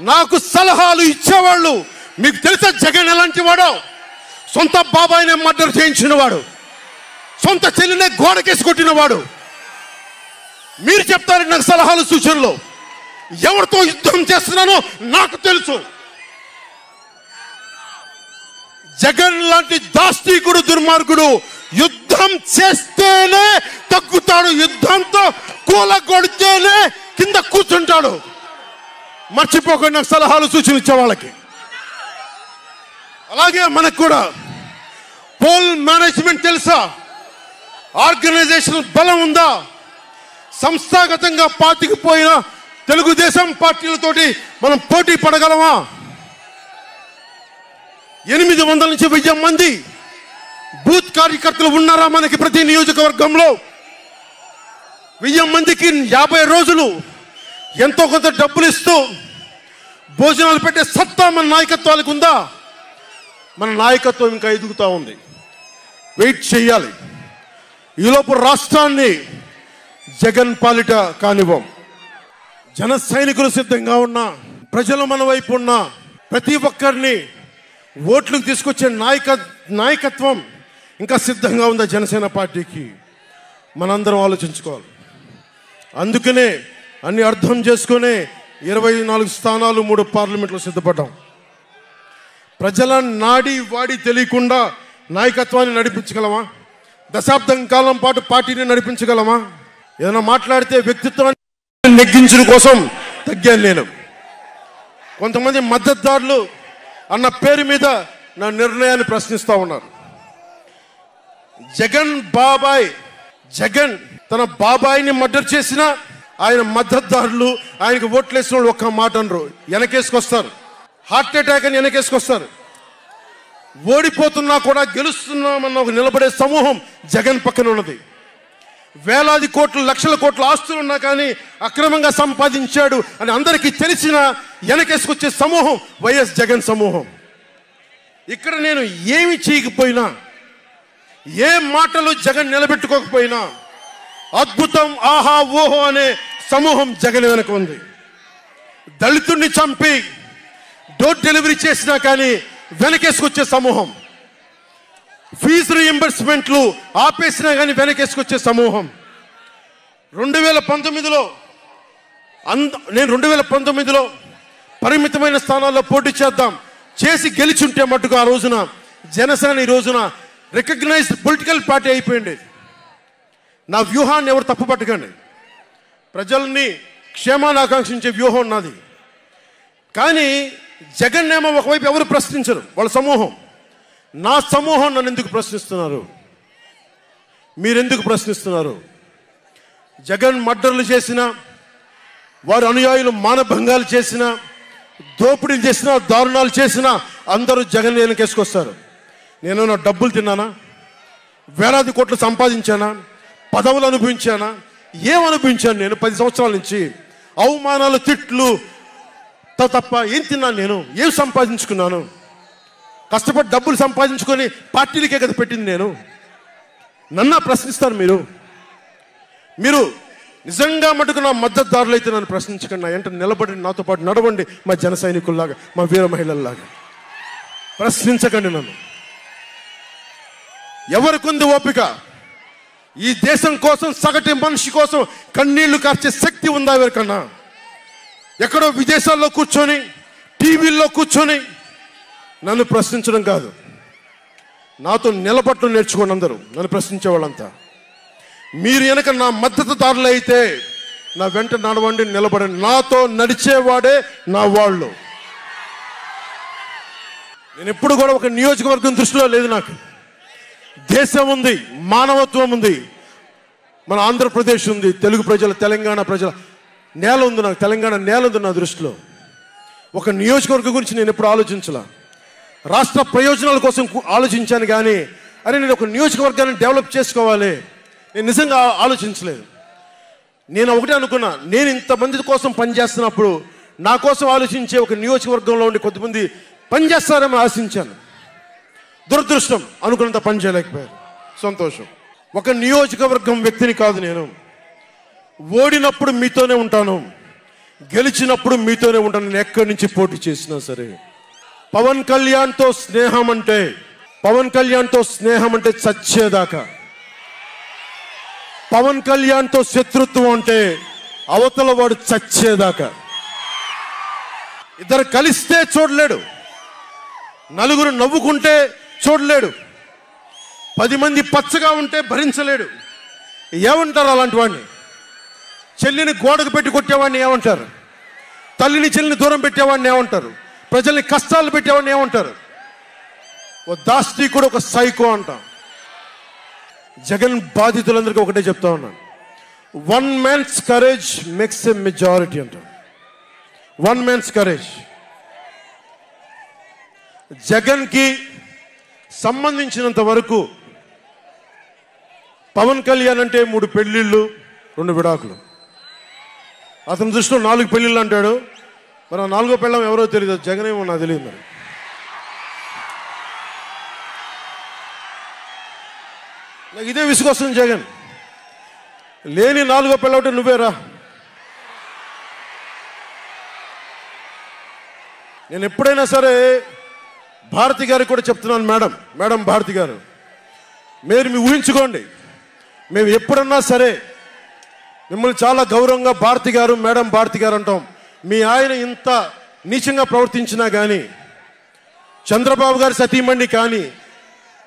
నాకు సలహాలు ఇచ్చేవాళ్ళు, మీకు తెలుసా జగన్ ఎలాంటి వాడో? సొంత బాబాయినే మర్డర్ చేయించిన వాడు, సొంత చెల్లినే గోడకేసి కొట్టిన వాడు. మీరు చెప్తారు నాకు సలహాలు సూచనలు. ఎవరితో యుద్ధం చేస్తున్నానో నాకు తెలుసు. జగన్ లాంటి దాష్టీకుడు, దుర్మార్గుడు యుద్ధం చేస్తేనే తగ్గుతాడు. యుద్ధంతో కూలగొడితేనే కింద కూర్చుంటాడు. మర్చిపోకుండా నాకు సలహాలు సూచనలు ఇచ్చే వాళ్ళకి. అలాగే మనకు కూడా పోల్ మేనేజ్మెంట్ తెలుసా? ఆర్గనైజేషన్ బలం ఉందా? సంస్థాగతంగా పాతికిపోయిన తెలుగుదేశం పార్టీలతోటి మనం పోటీ పడగలమా? 800 నుంచి 1000 మంది బూత్ కార్యకర్తలు ఉన్నారా మనకి ప్రతి నియోజకవర్గంలో? 1000 మందికి 50 రోజులు ఎంతో కొంత డబ్బులు ఇస్తూ భోజనాలు పెట్టే సత్తా మన నాయకత్వానికి ఉందా? మన నాయకత్వం ఇంకా ఎదుగుతూ ఉంది. వెయిట్ చేయాలి. ఈలోపు రాష్ట్రాన్ని జగన్ పాలిట కానివ్వం. జన సైనికులు సిద్ధంగా ఉన్నా, ప్రజలు మన వైపు ఉన్నా, ప్రతి ఒక్కరిని ఓట్లకు తీసుకొచ్చే నాయకత్వం ఇంకా సిద్ధంగా ఉందా జనసేన పార్టీకి? మనందరం ఆలోచించుకోవాలి. అందుకనే అన్ని అర్థం చేసుకునే 24 స్థానాలు 3 పార్లమెంట్లో సిద్ధపడ్డాం. ప్రజల నాడి వాడి తెలియకుండా నాయకత్వాన్ని నడిపించగలమా? దశాబ్దం కాలం పాటు పార్టీని నడిపించగలమా? ఏదైనా మాట్లాడితే వ్యక్తిత్వాన్ని నెగ్గించడం కోసం తగ్గాను నేను. కొంతమంది మద్దతుదారులు అన్న పేరు మీద నా నిర్ణయాన్ని ప్రశ్నిస్తూ ఉన్నారు. జగన్ తన బాబాయిని మర్డర్ చేసిన ఆయన మద్దతుదారులు, ఆయనకు ఓట్లేసిన వాళ్ళు ఒక్క మాట అనరు, వెనకేసుకొస్తారు. హార్ట్ అటాక్ అని వెనకేసుకొస్తారు. ఓడిపోతున్నా కూడా గెలుస్తున్నామన్న ఒక నిలబడే సమూహం జగన్ పక్కన ఉన్నది. వేలాది కోట్లు, లక్షల కోట్ల ఆస్తులు ఉన్నా కానీ అక్రమంగా సంపాదించాడు అని అందరికీ తెలిసిన వెనకేసుకొచ్చే సమూహం వైఎస్ జగన్ సమూహం. ఇక్కడ నేను ఏమి చేయకపోయినా, ఏ మాటలు జగన్ నిలబెట్టుకోకపోయినా అద్భుతం, ఆహా ఓహో అనే సమూహం జగన్ వెనక ఉంది. దళితుడిని చంపి డోర్ డెలివరీ చేసినా కానీ వెనకేసుకొచ్చే సమూహం. ఫీజు రీఎంబర్స్మెంట్లు ఆపేసినా కానీ వెనకేసుకొచ్చే సమూహం. 2019లో నేను 2019లో పరిమితమైన స్థానాల్లో పోటీ చేసి గెలిచుంటే మట్టుకు ఆ రోజున జనసేన ఈ రోజున రికగ్నైజ్డ్ పొలిటికల్ పార్టీ అయిపోయింది. నా వ్యూహాన్ని ఎవరు తప్పు పట్టకండి. ప్రజల్ని క్షేమాన్ని ఆకాంక్షించే వ్యూహం నాది. కానీ జగన్ ఏమో ఒకవైపు ఎవరు ప్రశ్నించరు, వాళ్ళ సమూహం. నా సమూహం నన్ను ఎందుకు ప్రశ్నిస్తున్నారు? మీరెందుకు ప్రశ్నిస్తున్నారు? జగన్ మర్డర్లు చేసిన, వారి అనుయాయులు మానభంగాలు చేసిన, దోపిడీలు చేసిన, దారుణాలు చేసిన అందరూ జగన్ వెనకేసుకొస్తారు. నేను నా డబ్బులు తిన్నానా? వేలాది కోట్లు సంపాదించానా? పదవులు అనుభవించానా? ఏం అనుభవించాను నేను 10 సంవత్సరాల నుంచి? అవమానాలు, తిట్లు, తప్ప ఏం తిన్నాను? నేను ఏం సంపాదించుకున్నాను? కష్టపడి డబ్బులు సంపాదించుకొని పార్టీలకే కదా పెట్టింది నేను. నన్ను ప్రశ్నిస్తారు మీరు నిజంగా మటుకు నా మద్దతుదారులు అయితే నన్ను ప్రశ్నించకండి. నా ఎంట నిలబడి నాతో పాటు నడవండి, మా జన సైనికుల్లాగా, మా వీర మహిళల్లాగా. ప్రశ్నించకండి నన్ను. ఎవరికుంది ఓపిక? ఈ దేశం కోసం, సగటు మనిషి కోసం కన్నీళ్లు కార్చే శక్తి ఉందా ఎవరికన్నా? ఎక్కడో విదేశాల్లో కూర్చొని, టీవీల్లో కూర్చొని నన్ను ప్రశ్నించడం కాదు, నాతో నిలబడటం నేర్చుకోండి అందరూ, నన్ను ప్రశ్నించే వాళ్ళంతా. మీరు వెనక నా మద్దతుదారులు అయితే నా వెంట నడవండి, నిలబడండి. నాతో నడిచేవాడే నా వాళ్ళు. నేను ఎప్పుడు కూడా ఒక నియోజకవర్గం దృష్టిలో లేదు. నాకు దేశం ఉంది, మానవత్వం ఉంది, మన ఆంధ్రప్రదేశ్ ఉంది, తెలుగు ప్రజల, తెలంగాణ ప్రజల నేల ఉంది. నాకు తెలంగాణ నేల ఉంది నా దృష్టిలో. ఒక నియోజకవర్గం గురించి నేను ఎప్పుడు ఆలోచించలా. రాష్ట్ర ప్రయోజనాల కోసం ఆలోచించాను కానీ అరే నేను ఒక నియోజకవర్గాన్ని డెవలప్ చేసుకోవాలి నేను నిజంగా ఆలోచించలేదు. నేను ఒకటే అనుకున్నా, నేను ఇంతమంది కోసం పనిచేస్తున్నప్పుడు నా కోసం ఆలోచించే ఒక నియోజకవర్గంలో ఉండి కొంతమంది పనిచేస్తారని ఆశించాను. దురదృష్టం, అనుకున్నంత పని చేయలేకపోయారు. సంతోషం. ఒక నియోజకవర్గం వ్యక్తిని కాదు నేను. ఓడినప్పుడు మీతోనే ఉంటాను, గెలిచినప్పుడు మీతోనే ఉంటాను. నేను ఎక్కడి నుంచి పోటీ చేసినా సరే. పవన్ కళ్యాణ్తో స్నేహం అంటే చచ్చేదాకా. పవన్ కళ్యాణ్తో శత్రుత్వం అంటే అవతల వాడు చచ్చేదాకా. ఇద్దరు కలిస్తే చూడలేడు, నలుగురు నవ్వుకుంటే చూడలేడు, 10 మంది పచ్చగా ఉంటే భరించలేడు. ఏమంటారు అలాంటి వాడిని? చెల్లిని గోడకు పెట్టి కొట్టేవాడిని ఏమంటారు? తల్లిని చెల్లిని దూరం పెట్టేవాడిని ఏమంటారు? ప్రజల్ని కష్టాలు పెట్టేవాడిని ఏమంటారు? ఓ దాష్టీకుడు, ఒక సైకో అంటాం. జగన్ బాధితులందరికీ ఒకటే చెప్తా ఉన్నాను, 1 man's courage makes a majority అంటాం. 1 man's courage. జగన్కి సంబంధించినంత వరకు పవన్ కళ్యాణ్ అంటే 3 పెళ్లిళ్ళు 2 విడాకులు. అతని దృష్టిలో 4 పెళ్లిళ్ళు అంటాడు. మరి 4వ పెళ్ళం ఎవరో తెలియదు, జగన్ ఏమో నాకు తెలియదు. మరి నాకు ఇదే విసుగొస్తుంది. జగన్ లేని 4వ పెళ్ళవుటే నువ్వేరా. నేను ఎప్పుడైనా సరే భారతి గారికి కూడా చెప్తున్నాను, మేడం భారతి గారు, మీరు ఊహించుకోండి, మేము ఎప్పుడన్నా సరే మిమ్మల్ని చాలా గౌరవంగా భారతి గారు, మేడం భారతి గారు అంటాం. మీ ఆయన ఇంత నీచంగా ప్రవర్తించినా కానీ, చంద్రబాబు గారి సతీమణి కానీ,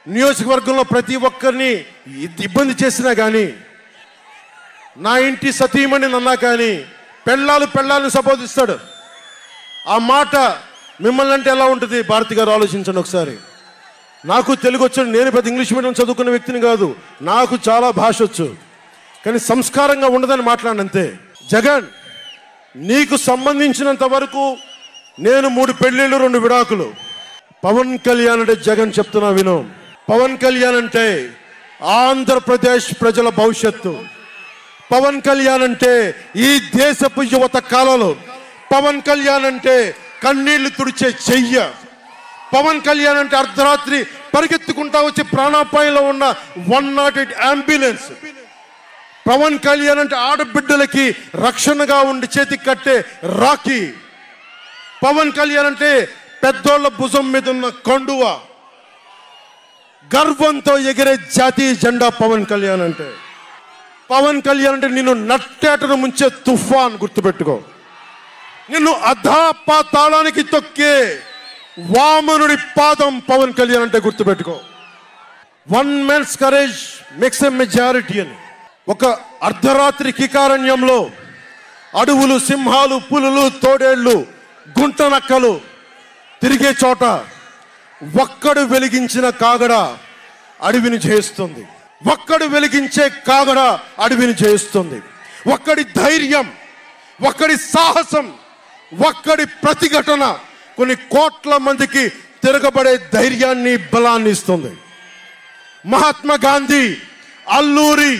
నియోజకవర్గంలో ప్రతి ఒక్కరిని ఇబ్బంది చేసినా కానీ, నా ఇంటి సతీమణి అన్నా కానీ పెళ్ళాలను సంబోధిస్తాడు. ఆ మాట మిమ్మల్ని అంటే ఎలా ఉంటుంది భారతి గారు? ఆలోచించండి ఒకసారి. నాకు తెలుగు వచ్చు, నేను పెద్ద ఇంగ్లీష్ మీడియం చదువుకున్న వ్యక్తిని కాదు, నాకు చాలా భాష వచ్చు, కానీ సంస్కారంగా ఉండదని మాట్లాడినంతే. జగన్, నీకు సంబంధించినంత వరకు నేను 3 పెళ్లిళ్ళు 2 విడాకులు. పవన్ కళ్యాణ్ అంటే జగన్ చెప్తున్నా విను, పవన్ కళ్యాణ్ అంటే ఆంధ్రప్రదేశ్ ప్రజల భవిష్యత్తు. పవన్ కళ్యాణ్ అంటే ఈ దేశపు యువత కాలంలో, పవన్ కళ్యాణ్ అంటే కన్నీళ్లు తుడిచే చెయ్య, పవన్ కళ్యాణ్ అంటే అర్ధరాత్రి పరిగెత్తుకుంటా వచ్చి ప్రాణాపాయంలో ఉన్న 108 అంబులెన్స్, పవన్ కళ్యాణ్ అంటే ఆడబిడ్డలకి రక్షణగా ఉండి చేతికి కట్టే రాఖీ, పవన్ కళ్యాణ్ అంటే పెద్దోళ్ల భుజం మీద ఉన్న కండువ, గర్వంతో ఎగిరే జాతీయ జెండా పవన్ కళ్యాణ్ అంటే. పవన్ కళ్యాణ్ అంటే నిన్ను నట్టేటను ముంచే తుఫాన్, గుర్తుపెట్టుకో. నిన్ను అధాపాతాళానికి తొక్కే వామనుడి పాదం పవన్ కళ్యాణ్ అంటే గుర్తుపెట్టుకో. 1 man's courage makes a majority అని. ఒక అర్ధరాత్రి కికారణ్యంలో అడవులు, సింహాలు, పులులు, తోడేళ్లు, గుంటనక్కలు తిరిగే చోట ఒక్కడు వెలిగించిన కాగడ అడవిని జయిస్తుంది. ఒక్కడు వెలిగించే కాగడ అడవిని జయిస్తుంది. ఒక్కడి ధైర్యం, ఒక్కడి సాహసం, ఒక్కడి ప్రతిఘటన కొన్ని కోట్ల మందికి తిరగబడే ధైర్యాన్ని, బలాన్ని ఇస్తుంది. మహాత్మా గాంధీ, అల్లూరి,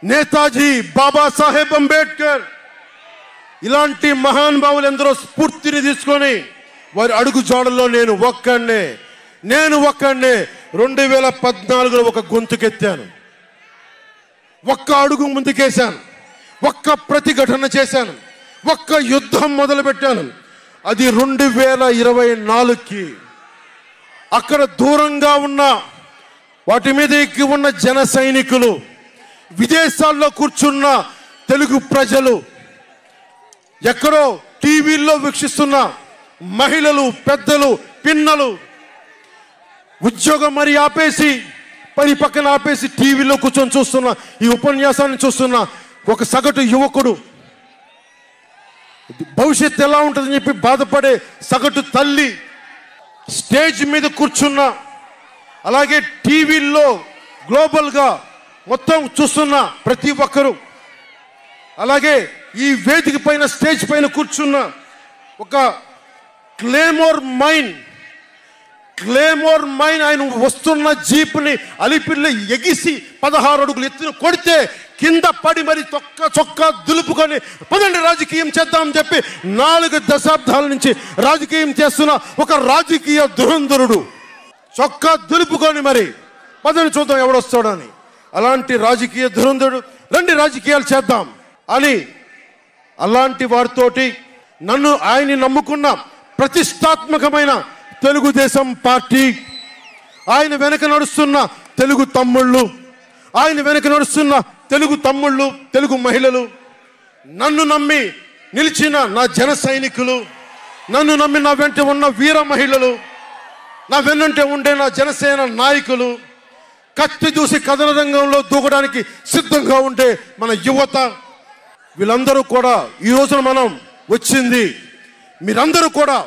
నేతాజీ, బాబాసాహెబ్ అంబేద్కర్ ఇలాంటి మహానుభావులు ఎందరో స్ఫూర్తిని తీసుకొని వారి అడుగు జాడల్లో నేను ఒక్కడినే 2014లో ఒక గొంతుకెత్తాను, ఒక్క అడుగు ముందుకేశాను, ఒక్క ప్రతిఘటన చేశాను, ఒక్క యుద్ధం మొదలుపెట్టాను. అది 2024కి. అక్కడ దూరంగా ఉన్న వాటి మీద ఎక్కి ఉన్న జన సైనికులు, విదేశాల్లో కూర్చున్న తెలుగు ప్రజలు, ఎక్కడో టీవీల్లో వీక్షిస్తున్న మహిళలు, పెద్దలు, పిన్నలు ఉద్యోగం మరి ఆపేసి పని పక్కన ఆపేసి టీవీలో కూర్చొని చూస్తున్న ఈ ఉపన్యాసాన్ని చూస్తున్న ఒక సగటు యువకుడు, భవిష్యత్తు ఎలా ఉంటుందని చెప్పి బాధపడే సగటు తల్లి, స్టేజ్ మీద కూర్చున్న, అలాగే టీవీల్లో గ్లోబల్గా మొత్తం చూస్తున్న ప్రతి ఒక్కరు, అలాగే ఈ వేదిక పైన స్టేజ్ పైన కూర్చున్న ఒక క్లేమోర్ మైన్ ఆయన వస్తున్న జీప్ని అలిపిల్లి ఎగిసి 16 అడుగులు ఎత్తున కొడితే కింద పడి మరి చొక్కా దులుపుకొని పదండి రాజకీయం చేద్దామని చెప్పి 4 దశాబ్దాల నుంచి రాజకీయం చేస్తున్న ఒక రాజకీయ దురంధరుడు చొక్కా దులుపుకొని మరి పదని చూద్దాం ఎవడొస్తాడని. అలాంటి రాజకీయ దురంధరుడు రండి రాజకీయాలు చేద్దాం అని అలాంటి వారితోటి ఆయన్ని నమ్ముకున్న ప్రతిష్టాత్మకమైన తెలుగుదేశం పార్టీ, ఆయన వెనక నడుస్తున్న తెలుగు తమ్ముళ్ళు, తెలుగు మహిళలు, నన్ను నమ్మి నిలిచిన నా జన సైనికులు, నన్ను నమ్మి నా వెంట ఉన్న వీర మహిళలు, నా వెన్నంటే ఉండే నా జనసేన నాయకులు, కత్తి దూసి కథన రంగంలో దూకడానికి సిద్ధంగా ఉండే మన యువత, వీళ్ళందరూ కూడా ఈ రోజున మనం వచ్చింది. మీరందరూ కూడా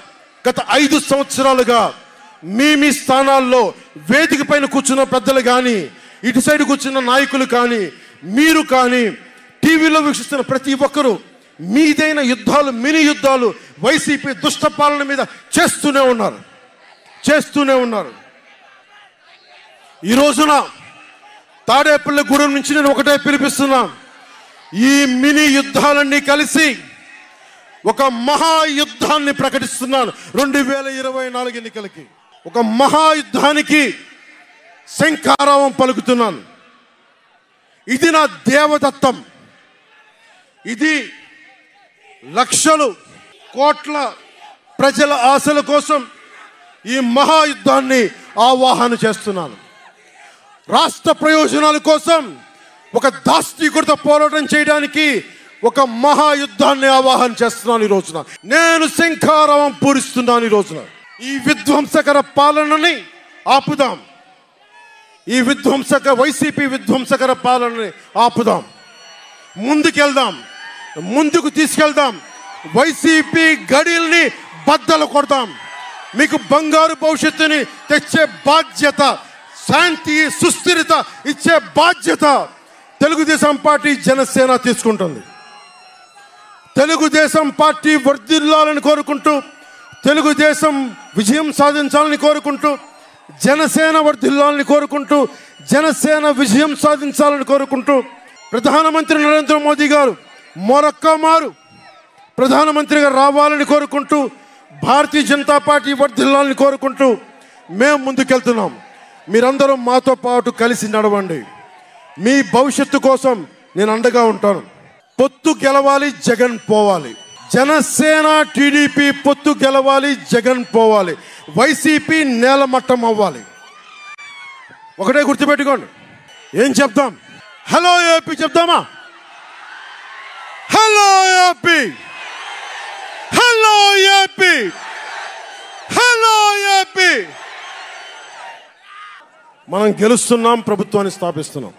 గత 5 సంవత్సరాలుగా మీ స్థానాల్లో వేదిక పైన కూర్చున్న పెద్దలు కానీ, ఇటు సైడ్ కూర్చున్న నాయకులు కానీ, మీరు కానీ, టీవీలో వీక్షిస్తున్న ప్రతి ఒక్కరూ మీదైన యుద్ధాలు, మినీ యుద్ధాలు వైసీపీ దుష్ట పాలన మీద చేస్తూనే ఉన్నారు. ఈ రోజున తాడేపల్లిగూడెం నుంచి నేను ఒకటే పిలిపిస్తున్నా, ఈ మినీ యుద్ధాలన్నీ కలిసి ఒక మహాయుద్ధాన్ని ప్రకటిస్తున్నాను. 2024 ఎన్నికలకి ఒక మహాయుద్ధానికి శంఖారావం పలుకుతున్నాను. ఇది నా దేవదత్తం. ఇది లక్షలు కోట్ల ప్రజల ఆశల కోసం ఈ మహాయుద్ధాన్ని ఆవాహన చేస్తున్నాను. రాష్ట్ర ప్రయోజనాల కోసం ఒక దాష్టీకుడితో పోరాటం చేయడానికి ఒక మహాయుద్ధాన్ని ఆవాహన చేస్తున్నాను. ఈ రోజున నేను శంఖారావం పూరిస్తున్నాను. ఈ రోజున ఈ విధ్వంసకర పాలనని ఆపుదాం. ఈ వైసీపీ విధ్వంసకర పాలనని ఆపుదాం. ముందుకు తీసుకెళ్దాం. వైసీపీ గడిల్ని బద్దలు కొడదాం. మీకు బంగారు భవిష్యత్తుని తెచ్చే బాధ్యత, శాంతి సుస్థిరత ఇచ్చే బాధ్యత తెలుగుదేశం పార్టీ, జనసేన తీసుకుంటుంది. తెలుగుదేశం పార్టీ వర్ధిల్లాలని కోరుకుంటూ, తెలుగుదేశం విజయం సాధించాలని కోరుకుంటూ, జనసేన వర్ధిల్లాలని కోరుకుంటూ, జనసేన విజయం సాధించాలని కోరుకుంటూ, ప్రధానమంత్రి నరేంద్ర మోదీ గారు మరొక్క మారు ప్రధానమంత్రిగా రావాలని కోరుకుంటూ, భారతీయ జనతా పార్టీ వర్ధిల్లాలని కోరుకుంటూ మేము ముందుకెళ్తున్నాం. మీరందరూ మాతో పాటు కలిసి నడవండి. మీ భవిష్యత్తు కోసం నేను అండగా ఉంటాను. పొత్తు గెలవాలి, జగన్ పోవాలి. జనసేన టీడీపీ పొత్తు గెలవాలి, జగన్ పోవాలి. వైసీపీ నేలమట్టం అవ్వాలి. ఒకటే గుర్తుపెట్టుకోండి. ఏం చెప్తాం? హలో ఏపీ చెప్తామా? Hello AP, hello AP, hello AP. మనం గెలుస్తున్నాం, ప్రభుత్వాన్ని స్థాపిస్తున్నాం.